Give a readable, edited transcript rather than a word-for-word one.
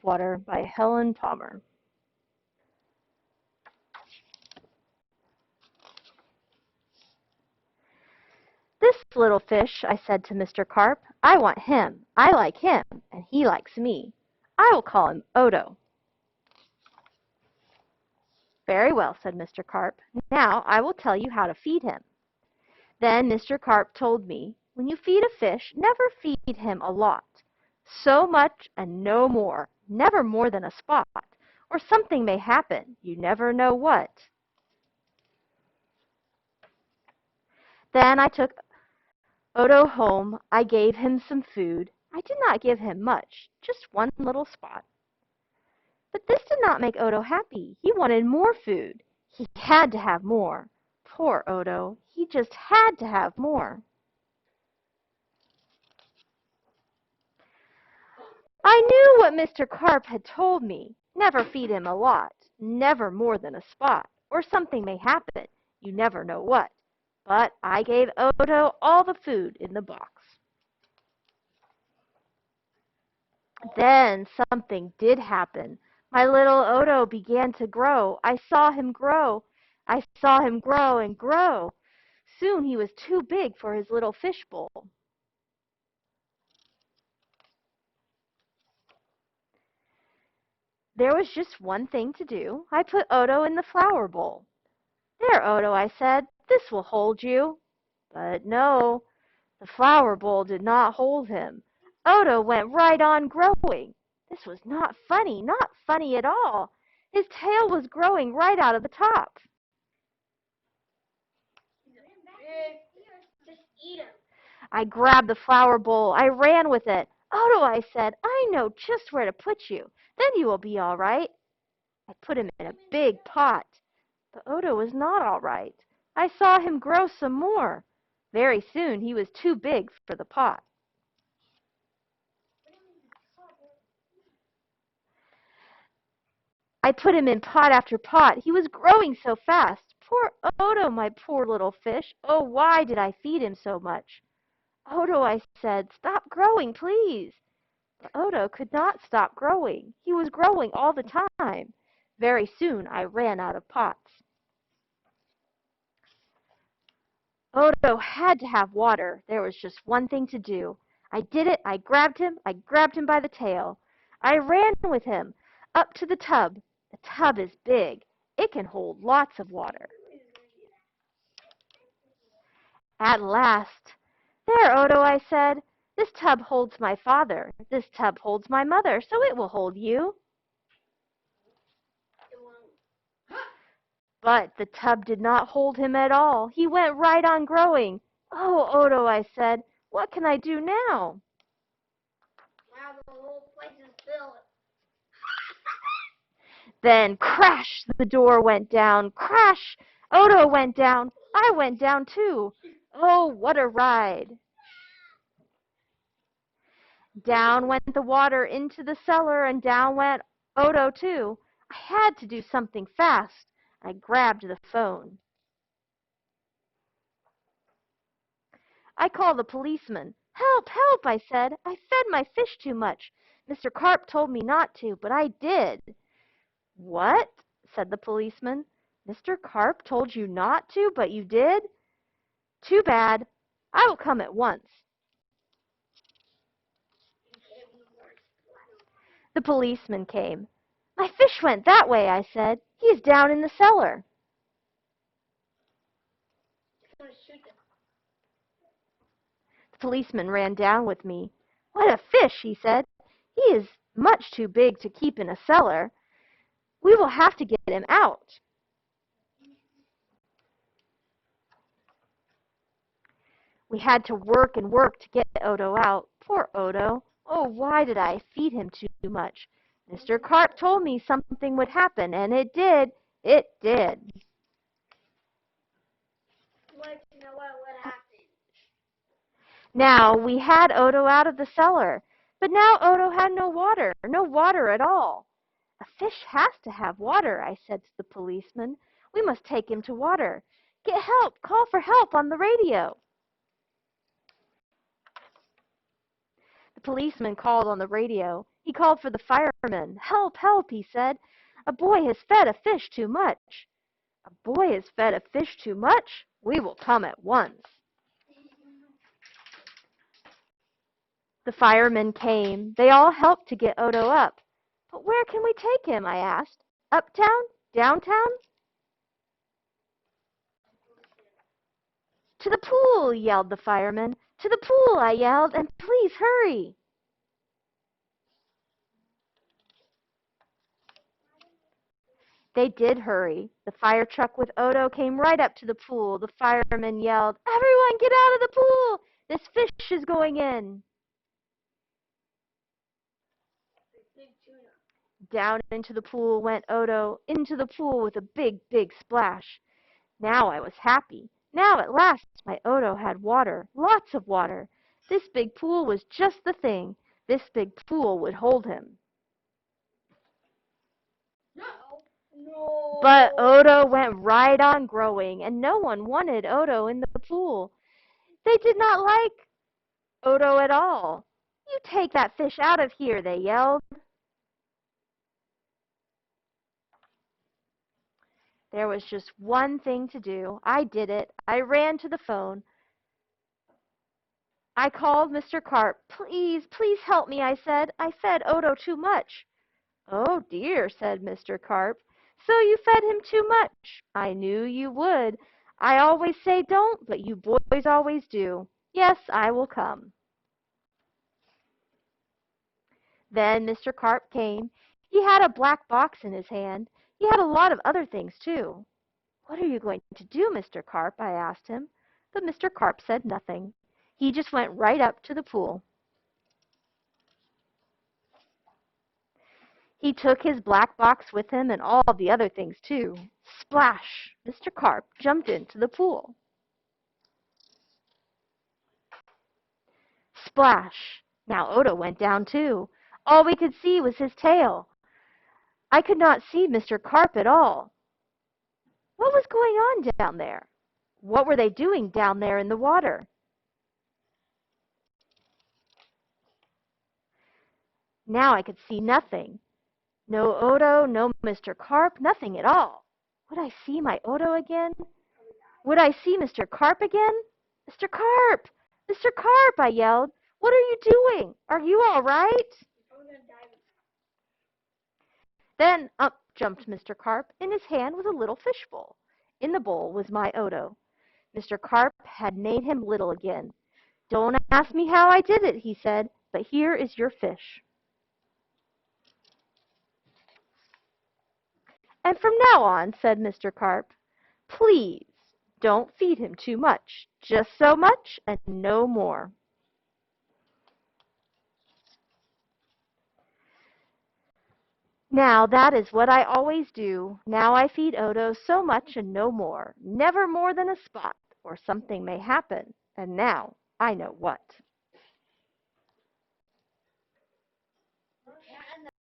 Water by Helen Palmer. This little fish, I said to Mr. Carp, I want him. I like him, and he likes me. I will call him Odo. Very well, said Mr. Carp. Now I will tell you how to feed him. Then Mr. Carp told me, when you feed a fish, never feed him a lot. So much and no more, never more than a spot, or something may happen, you never know what. Then I took Odo home. I gave him some food. I did not give him much, just one little spot. But this did not make Odo happy. He wanted more food. He had to have more. Poor Odo, he just had to have more. I knew what Mr. Carp had told me. Never feed him a lot, never more than a spot, or something may happen, you never know what. But I gave Odo all the food in the box. Then something did happen. My little Odo began to grow. I saw him grow. I saw him grow and grow. Soon he was too big for his little fish bowl. There was just one thing to do. I put Odo in the flower bowl. There, Odo, I said, this will hold you. But no, the flower bowl did not hold him. Odo went right on growing. This was not funny at all. His tail was growing right out of the top. I grabbed the flower bowl. I ran with it. Odo, I said, I know just where to put you. Then you will be all right. I put him in a big pot. But Odo was not all right. I saw him grow some more. Very soon he was too big for the pot. I put him in pot after pot. He was growing so fast. Poor Odo, my poor little fish. Oh, why did I feed him so much? Odo, I said, stop growing, please. But Odo could not stop growing. He was growing all the time. Very soon I ran out of pots. Odo had to have water. There was just one thing to do. I did it. I grabbed him by the tail. I ran with him up to the tub. The tub is big. It can hold lots of water. At last, there, Odo, I said, this tub holds my father. This tub holds my mother, so it will hold you. But the tub did not hold him at all. He went right on growing. Oh, Odo, I said, what can I do now? Now the whole place is filled. Then crash, the door went down. Crash, Odo went down. I went down too. Oh, what a ride. Down went the water into the cellar, and down went Odo too. I had to do something fast. I grabbed the phone. I called the policeman. Help, help, I said. I fed my fish too much. Mr. Carp told me not to, but I did. What? Said the policeman. Mr. Carp told you not to, but you did? Too bad. I will come at once. The policeman came. My fish went that way, I said. He is down in the cellar. The policeman ran down with me. What a fish, he said. He is much too big to keep in a cellar. We will have to get him out. We had to work and work to get Odo out. Poor Odo. Oh, why did I feed him too much? Mr. Carp told me something would happen, and it did. It did. What happened? Now, we had Odo out of the cellar, but now Odo had no water at all. A fish has to have water, I said to the policeman. We must take him to water. Get help! Call for help on the radio. The policeman called on the radio. He called for the firemen. "Help, help," he said. "A boy has fed a fish too much." "A boy has fed a fish too much? We will come at once." The firemen came. They all helped to get Odo up. "But where can we take him?" I asked. "Uptown? Downtown?" "To the pool!" yelled the firemen. "To the pool!" I yelled, "and please hurry." They did hurry. The fire truck with Odo came right up to the pool. The firemen yelled, "Everyone get out of the pool! This fish is going in." Big tuna. Down into the pool went Odo, into the pool with a big, big splash. Now I was happy. Now at last my Odo had water, lots of water. This big pool was just the thing. This big pool would hold him. No. No. But Odo went right on growing, and no one wanted Odo in the pool. They did not like Odo at all. "You take that fish out of here," they yelled. There was just one thing to do. I did it. I ran to the phone. I called Mr. Carp. "Please, please help me," I said. "I fed Odo too much." "Oh dear," said Mr. Carp. "So you fed him too much. I knew you would. I always say don't, but you boys always do. Yes, I will come." Then Mr. Carp came. He had a black box in his hand. He had a lot of other things, too. "What are you going to do, Mr. Carp?" I asked him. But Mr. Carp said nothing. He just went right up to the pool. He took his black box with him and all the other things, too. Splash! Mr. Carp jumped into the pool. Splash! Now Odo went down, too. All we could see was his tail. I could not see Mr. Carp at all. What was going on down there? What were they doing down there in the water? Now I could see nothing. No Odo, no Mr. Carp, nothing at all. Would I see my Odo again? Would I see Mr. Carp again? "Mr. Carp! Mr. Carp!" I yelled. "What are you doing? Are you all right?" Then up jumped Mr. Carp. In his hand was a little fishbowl. In the bowl was my Odo. Mr. Carp had made him little again. "Don't ask me how I did it," he said, "but here is your fish." "And from now on," said Mr. Carp, "please don't feed him too much. Just so much and no more." Now that is what I always do. Now I feed Odo so much and no more. Never more than a spot, or something may happen. And now I know what.